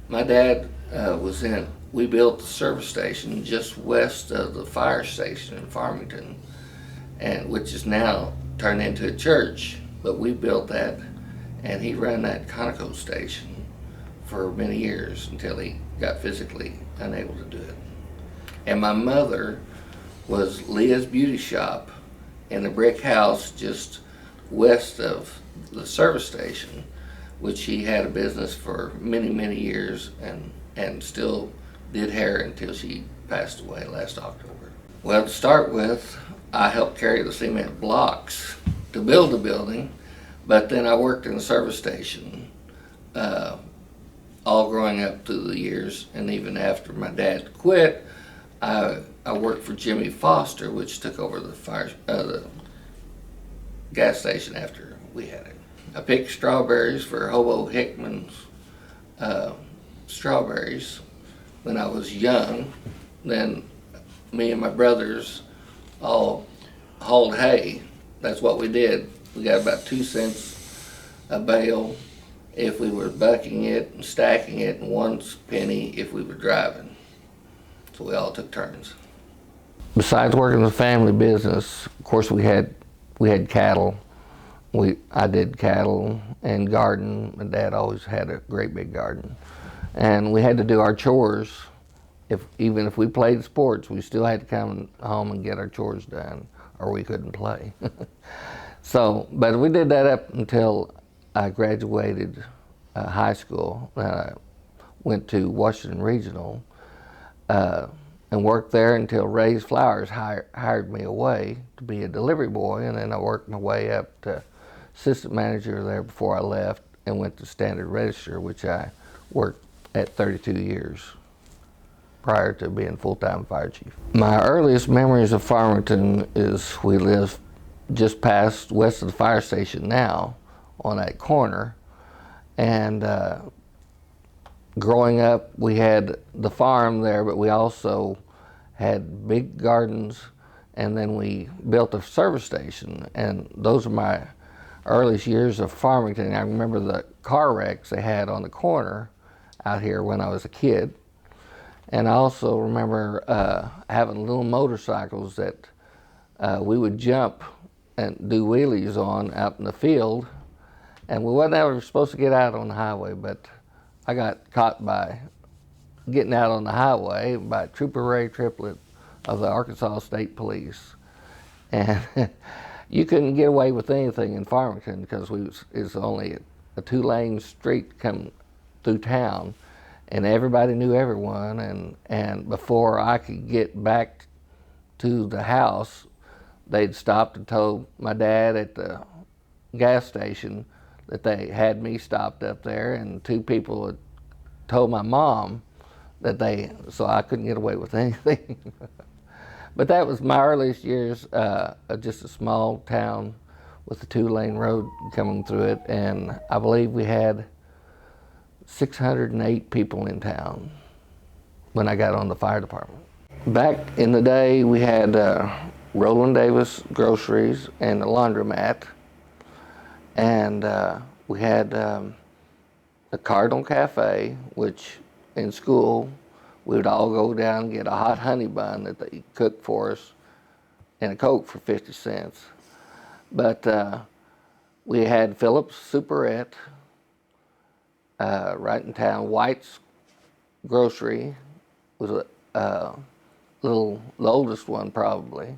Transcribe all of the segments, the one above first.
My dad we built the service station just west of the fire station in Farmington, and which is now turned into a church. But we built that, and he ran that Conoco station for many years until he got physically unable to do it. And my mother was Leah's Beauty Shop in a brick house just west of the service station, which she had a business for many, many years and still did hair until she passed away last October. Well, to start with, I helped carry the cement blocks to build the building, but then I worked in the service station all growing up through the years, and even after my dad quit, I worked for Jimmy Foster, which took over the gas station after we had it. I picked strawberries for Hobo Hickman's strawberries when I was young. Then me and my brothers all hauled hay. That's what we did. We got about 2 cents a bale if we were bucking it and stacking it, and 1 penny if we were driving. So we all took turns. Besides working the family business, of course we had cattle. I did cattle and garden. My dad always had a great big garden. And we had to do our chores. Even if we played sports, we still had to come home and get our chores done, or we couldn't play. But we did that up until I graduated high school. I went to Washington Regional and worked there until Ray's Flowers hired me away to be a delivery boy, and then I worked my way up to assistant manager there before I left and went to Standard Register, which I worked at 32 years prior to being full-time fire chief. My earliest memories of Farmington is we live just past west of the fire station now on that corner, and growing up we had the farm there, but we also had big gardens, and then we built a service station, and those are my earliest years of Farmington. I remember the car wrecks they had on the corner out here when I was a kid. And I also remember having little motorcycles that we would jump and do wheelies on out in the field. And we wasn't ever supposed to get out on the highway, but I got caught by getting out on the highway by Trooper Ray Triplett of the Arkansas State Police. And you couldn't get away with anything in Farmington because it's only a 2-lane street come through town, and everybody knew everyone. And before I could get back to the house, they'd stopped and told my dad at the gas station that they had me stopped up there, and 2 people had told my mom so I couldn't get away with anything. But that was my earliest years, just a small town with a 2-lane road coming through it, and I believe we had 608 people in town when I got on the fire department. Back in the day, we had Roland Davis Groceries and a laundromat, and we had the Cardinal Cafe, which in school we would all go down and get a hot honey bun that they cooked for us and a Coke for 50 cents. But we had Phillips Superette right in town. White's Grocery was the oldest one probably.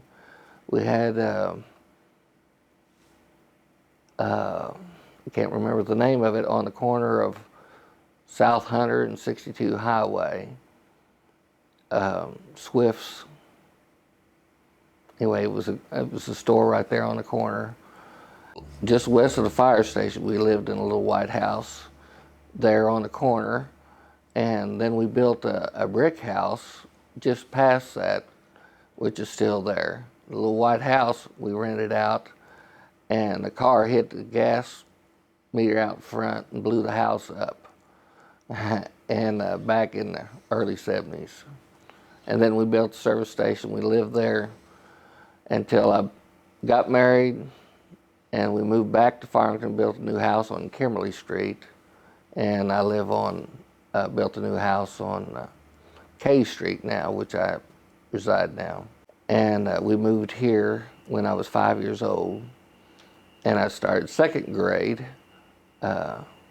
We had, I can't remember the name of it, on the corner of South Hunter and 62 Highway. Swift's. Anyway, it was a store right there on the corner. Just west of the fire station, we lived in a little white house there on the corner, and then we built a brick house just past that, which is still there. The little white house we rented out, and the car hit the gas meter out front and blew the house up, and back in the early 70s. And then we built the service station. We lived there until I got married, and we moved back to Farmington, built a new house on Kimberly Street, and I live on built a new house on K Street now, which I reside now. And we moved here when I was 5 years old. And I started second grade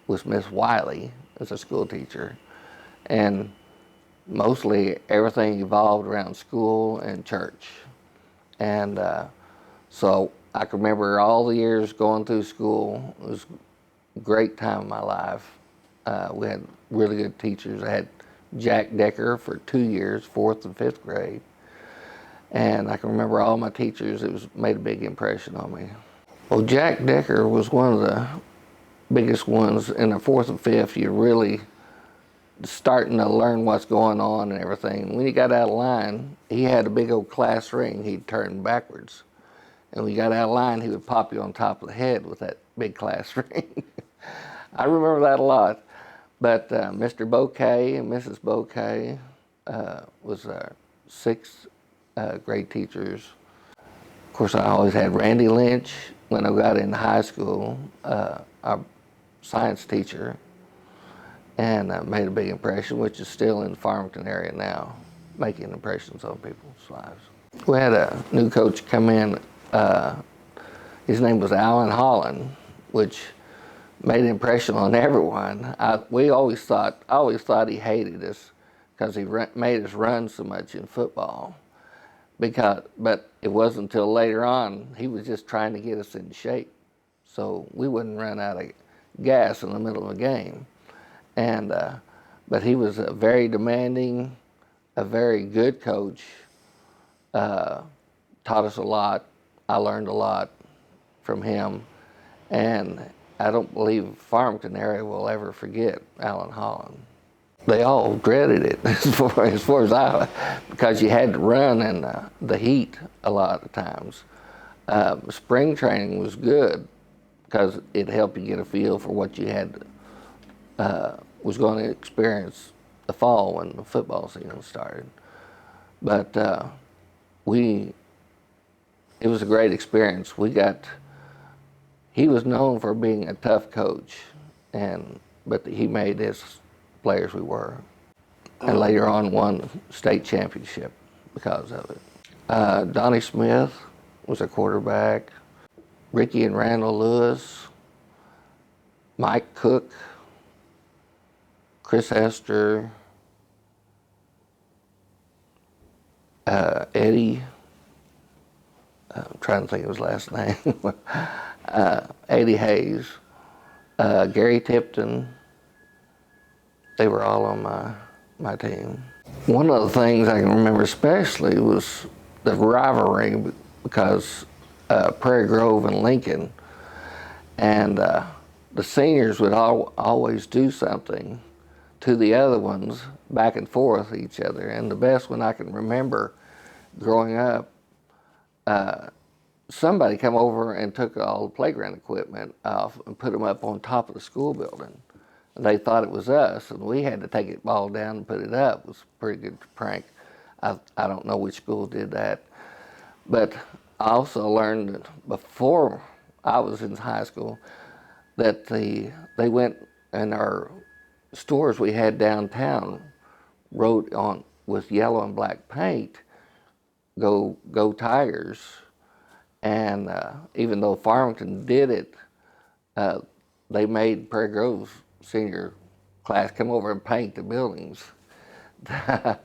with Miss Wiley as a school teacher. And mostly everything evolved around school and church. And so I can remember all the years going through school. It was a great time of my life. We had really good teachers. I had Jack Decker for 2 years, 4th and 5th grade. And I can remember all my teachers. It made a big impression on me. Well, Jack Decker was one of the biggest ones. In the 4th and 5th, you're really starting to learn what's going on and everything. When you got out of line, he had a big old class ring he'd turn backwards. And when you got out of line, he would pop you on top of the head with that big class ring. I remember that a lot. But Mr. Bouquet and Mrs. Bouquet was 6th grade teachers. Of course, I always had Randy Lynch when I got into high school, our science teacher, and made a big impression, which is still in the Farmington area now, making impressions on people's lives. We had a new coach come in. His name was Alan Holland, which made an impression on everyone. I always thought he hated us because he made us run so much in football. But it wasn't until later on he was just trying to get us in shape, so we wouldn't run out of gas in the middle of a game. And but he was a very demanding, a very good coach. Taught us a lot. I learned a lot from him, and I don't believe Farmington area will ever forget Alan Holland. They all dreaded it as far as I, because you had to run in the heat a lot of times. Spring training was good because it helped you get a feel for what you was going to experience the fall when the football season started. But it was a great experience. He was known for being a tough coach, but he made us players we were, and later on won state championship because of it. Donnie Smith was a quarterback. Ricky and Randall Lewis, Mike Cook, Chris Hester, Eddie, I'm trying to think of his last name, Eddie Hayes, Gary Tipton. They were all on my team. One of the things I can remember especially was the rivalry because Prairie Grove and Lincoln, and the seniors would always do something to the other ones, back and forth each other. And the best one I can remember growing up, somebody come over and took all the playground equipment off and put them up on top of the school building. They thought it was us, and we had to take it all down and put it up. It was a pretty good prank. I don't know which school did that. But I also learned that before I was in high school that they went in our stores we had downtown, wrote on with yellow and black paint, Go Tigers. And even though Farmington did it, they made Prairie Grove's senior class come over and paint the buildings. That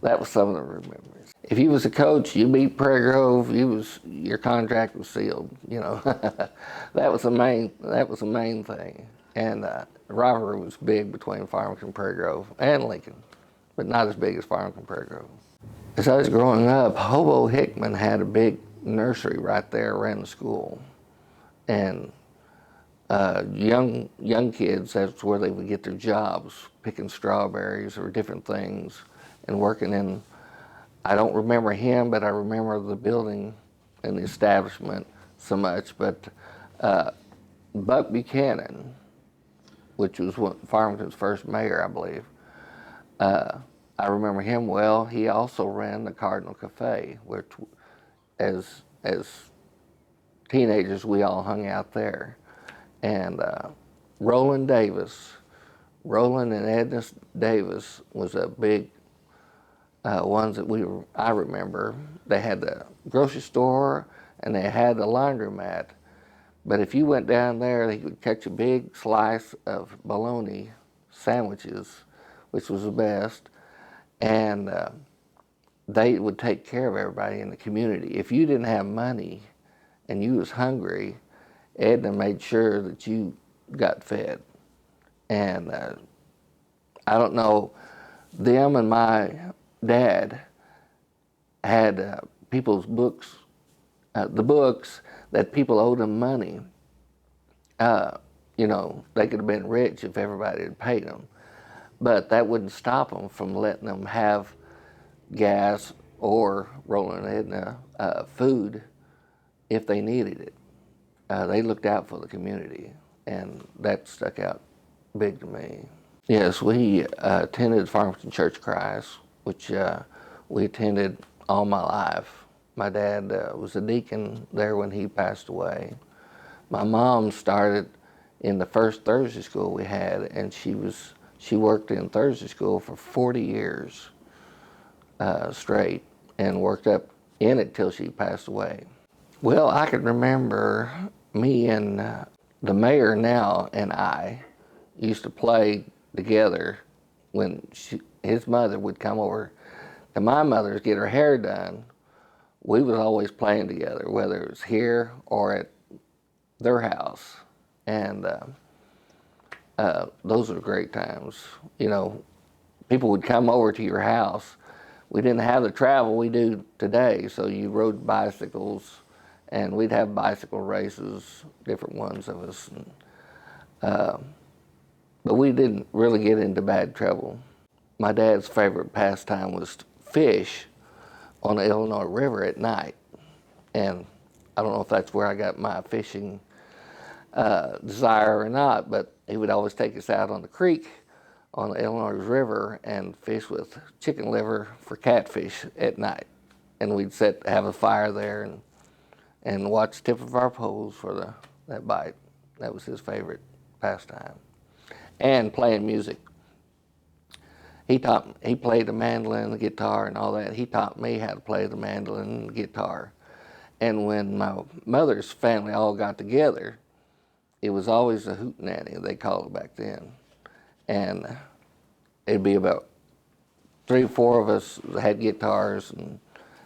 was some of the memories. If you was a coach, you beat Prairie Grove, your contract was sealed. That was the main thing. And the rivalry was big between Farmington, Prairie Grove, and Lincoln, but not as big as Farmington, Prairie Grove. As I was growing up, Hobo Hickman had a big nursery right there around the school, and young kids, that's where they would get their jobs, picking strawberries or different things and working in. I don't remember him, but I remember the building and the establishment so much. But Buck Buchanan, which was Farmington's first mayor, I believe, I remember him well. He also ran the Cardinal Cafe, which as teenagers we all hung out there. And Roland Davis Roland and Edna Davis was a big ones that I remember. They had the grocery store and they had the laundromat. But if you went down there, they would catch a big slice of bologna sandwiches, which was the best, and they would take care of everybody in the community. If you didn't have money and you was hungry, Edna made sure that you got fed. And I don't know, them and my dad had people's books, the books that people owed them money. You know, they could have been rich if everybody had paid them, but that wouldn't stop them from letting them have gas or Roland and Edna food if they needed it. They looked out for the community, and that stuck out big to me. Yes, we attended Farmington Church of Christ, which we attended all my life. My dad was a deacon there when he passed away. My mom started in the first Thursday school we had, and she worked in Thursday school for 40 years straight, and worked up in it till she passed away. Well, I can remember me and the mayor now and I used to play together when his mother would come over to my mother's get her hair done. We was always playing together, whether it was here or at their house, and those were great times. You know, people would come over to your house. We didn't have the travel we do today, so you rode bicycles, and we'd have bicycle races, different ones of us. And, but we didn't really get into bad trouble. My dad's favorite pastime was to fish on the Illinois River at night, and I don't know if that's where I got my fishing desire or not, but he would always take us out on the creek on the Illinois River and fish with chicken liver for catfish at night. And we'd have a fire there and watch the tip of our poles for that bite. That was his favorite pastime. And playing music. He played the mandolin, the guitar, and all that. He taught me how to play the mandolin and the guitar. And when my mother's family all got together, it was always a hootenanny, they called it back then. And it'd be about 3 or 4 of us that had guitars, and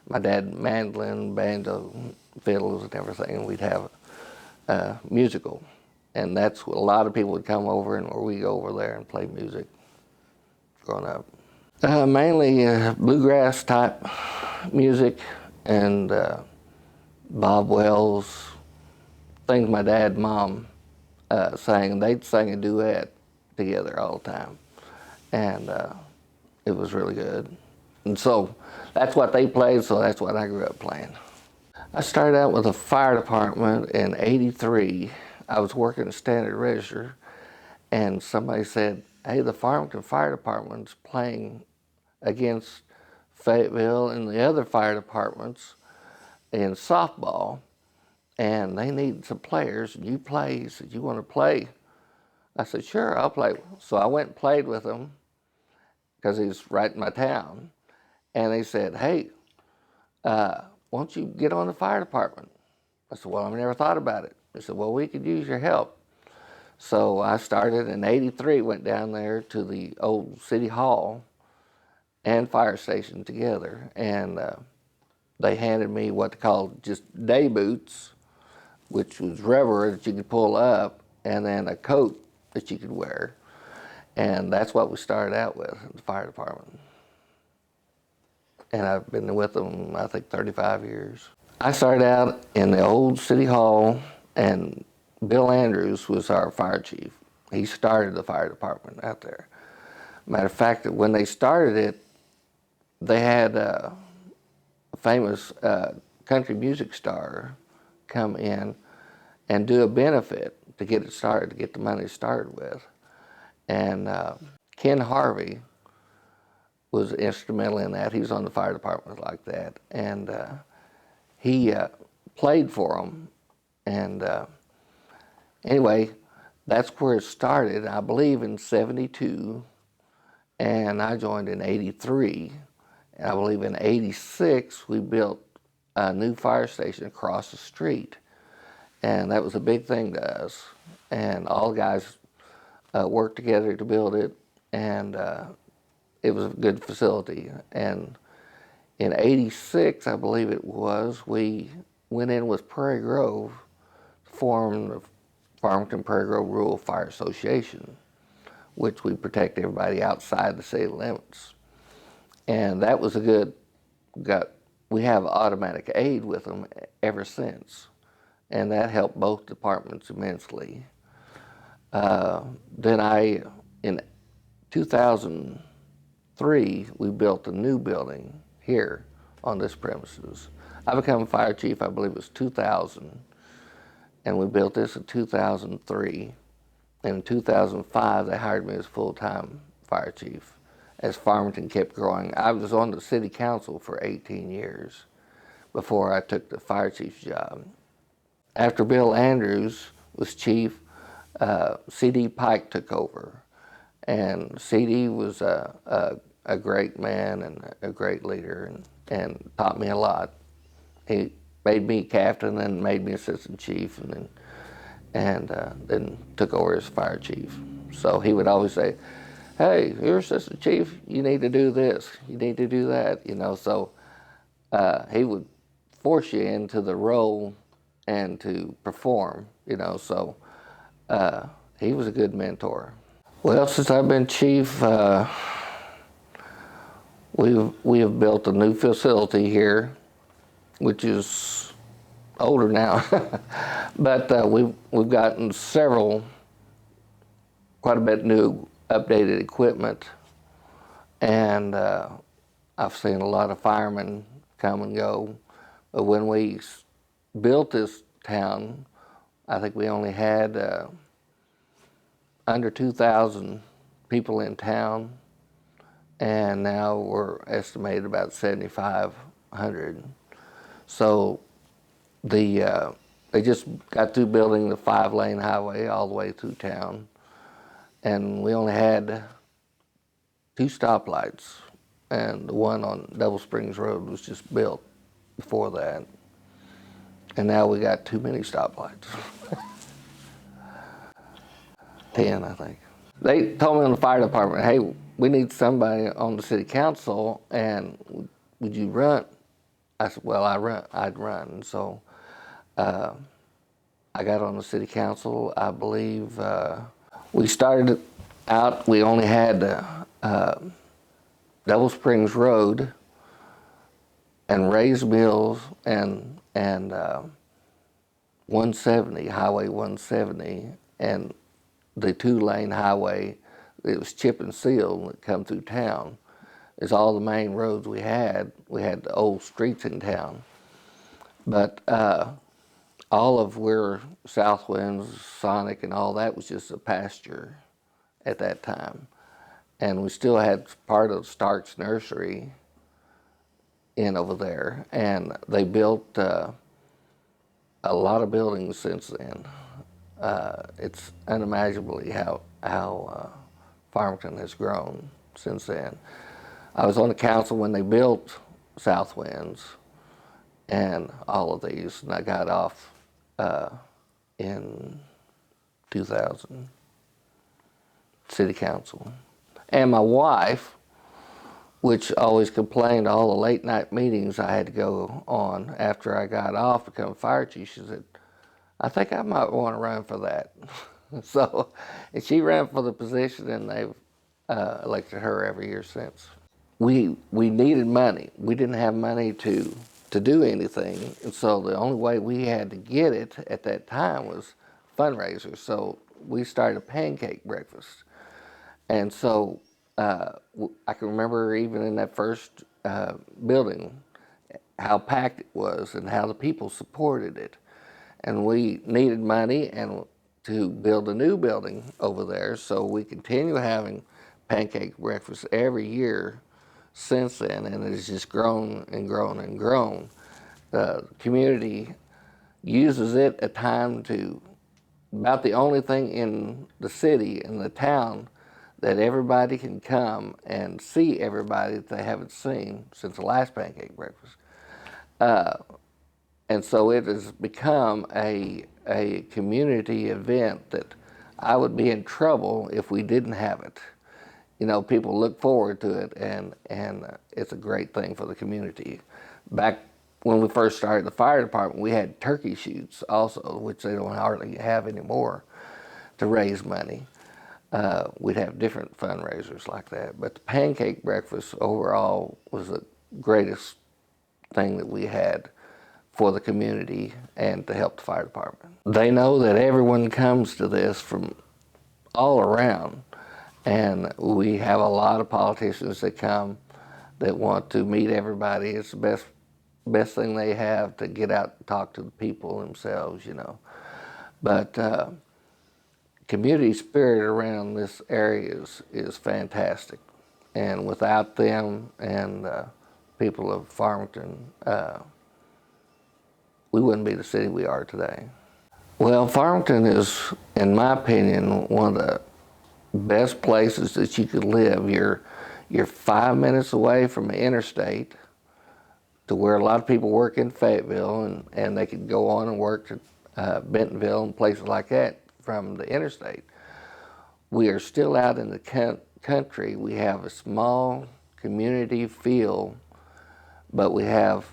my dad mandolin, banjo, fiddles, and everything, and we'd have a musical. And that's what a lot of people would come over, and we'd go over there and play music growing up. Mainly bluegrass type music and Bob Wells, things my dad and mom sang. They'd sing a duet together all the time, and it was really good. And so that's what they played, so that's what I grew up playing. I started out with the fire department in '83. I was working at Standard Register, and somebody said, hey, the Farmington Fire Department's playing against Fayetteville and the other fire departments in softball, and they need some players, and you play. He said, you want to play? I said, sure, I'll play. So I went and played with him, because he's right in my town, and they said, hey, why don't you get on the fire department? I said, well, I've never thought about it. They said, well, we could use your help. So I started in '83, went down there to the old city hall and fire station together, and they handed me what they called just day boots, which was rubber that you could pull up, and then a coat that you could wear. And that's what we started out with, the fire department. And I've been with them, I think, 35 years. I started out in the old city hall, and Bill Andrews was our fire chief. He started the fire department out there. Matter of fact, when they started it, they had a famous country music star come in and do a benefit to get it started, to get the money started with. And Ken Harvey was instrumental in that. He was on the fire department like that. And he played for them. And anyway, that's where it started, I believe, in '72, and I joined in '83. And I believe in '86 we built a new fire station across the street, and that was a big thing to us. And all the guys worked together to build it, and it was a good facility. And in '86, I believe it was, we went in with Prairie Grove, formed the Farmington Prairie Grove Rural Fire Association, which we protect everybody outside the city limits. And that was a good, we have automatic aid with them ever since. And that helped both departments immensely. In 2003, we built a new building here on this premises. I became fire chief, I believe it was 2000, and we built this in 2003. And in 2005, they hired me as full-time fire chief as Farmington kept growing. I was on the city council for 18 years before I took the fire chief's job. After Bill Andrews was chief, C.D. Pike took over. And C.D. was a great man and a great leader, and taught me a lot. He made me captain and made me assistant chief, and then took over as fire chief. So he would always say, hey, you're assistant chief, you need to do this, you need to do that, so he would force you into the role and to perform, so he was a good mentor. Well, since I've been chief, we have built a new facility here, which is older now, but we've gotten quite a bit new updated equipment, and I've seen a lot of firemen come and go. But when we built this town, I think we only had under 2,000 people in town, and now we're estimated about 7,500. So they just got through building the 5-lane highway all the way through town, and we only had 2 stoplights, and the one on Double Springs Road was just built before that. And now we got too many stoplights. 10, I think. They told me in the fire department, hey, we need somebody on the city council, and would you run? I said, well, I'd run. So I got on the city council. I believe we started out, we only had Double Springs Road and Ray's Mills and 170, Highway 170, and the 2-lane highway. It was chip and seal that come through town. It's all the main roads we had. We had the old streets in town. But all of where Southwinds, Sonic, and all that was just a pasture at that time. And we still had part of Stark's nursery in over there. And they built a lot of buildings since then. It's unimaginably how Farmington has grown since then. I was on the council when they built Southwinds and all of these, and I got off in 2000, city council. And my wife, which always complained all the late night meetings I had to go on after I got off to become fire chief, she said, I think I might want to run for that. So, and she ran for the position, and they've elected her every year since. We needed money. We didn't have money to do anything, and so the only way we had to get it at that time was fundraisers. So we started a pancake breakfast, and so I can remember even in that first building how packed it was and how the people supported it. And we needed money and to build a new building over there, so we continue having pancake breakfast every year since then, and it has just grown and grown and grown. The community uses it at time to about the only thing in the city, in the town, that everybody can come and see everybody that they haven't seen since the last pancake breakfast. And so it has become a community event that I would be in trouble if we didn't have it. You know, people look forward to it, and it's a great thing for the community. Back when we first started the fire department, we had turkey shoots also, which they don't hardly have anymore, to raise money. We'd have different fundraisers like that. But the pancake breakfast overall was the greatest thing that we had for the community and to help the fire department. They know that everyone comes to this from all around, and we have a lot of politicians that come that want to meet everybody. It's the best thing they have to get out and talk to the people themselves, you know. But community spirit around this area is fantastic, and without them and people of Farmington, we wouldn't be the city we are today. Well, Farmington is, in my opinion, one of the best places that you could live. You're 5 minutes away from the interstate, to where a lot of people work in Fayetteville, and they could go on and work to Bentonville and places like that from the interstate. We are still out in the country. We have a small community feel, but we have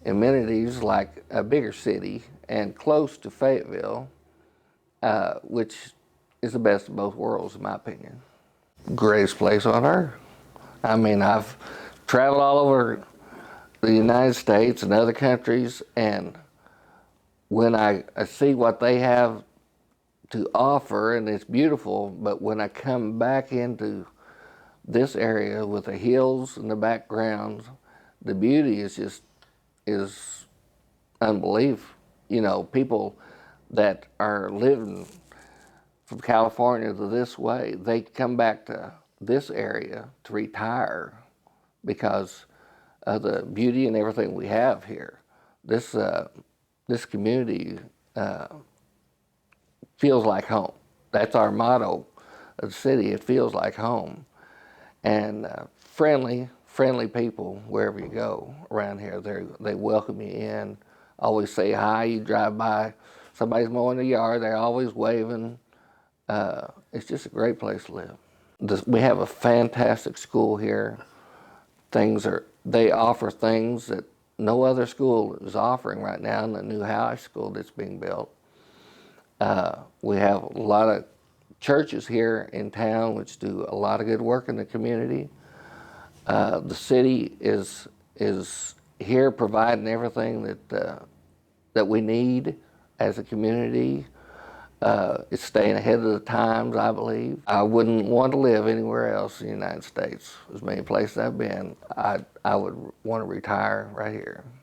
amenities like a bigger city and close to Fayetteville, which is the best of both worlds, in my opinion. Greatest place on earth. I mean, I've traveled all over the United States and other countries, and when I see what they have to offer, and it's beautiful, but when I come back into this area with the hills in the background, the beauty is unbelievable. You know, people that are living from California to this way, they come back to this area to retire because of the beauty and everything we have here. This community feels like home. That's our motto of the city. It feels like home. And friendly people wherever you go around here. They welcome you in, always say hi. You drive by, somebody's mowing the yard, they're always waving. It's just a great place to live. We have a fantastic school here. They offer things that no other school is offering right now in the new high school that's being built. We have a lot of churches here in town which do a lot of good work in the community. The city is here providing everything that we need as a community. It's staying ahead of the times, I believe. I wouldn't want to live anywhere else in the United States. As many places I've been, I would want to retire right here.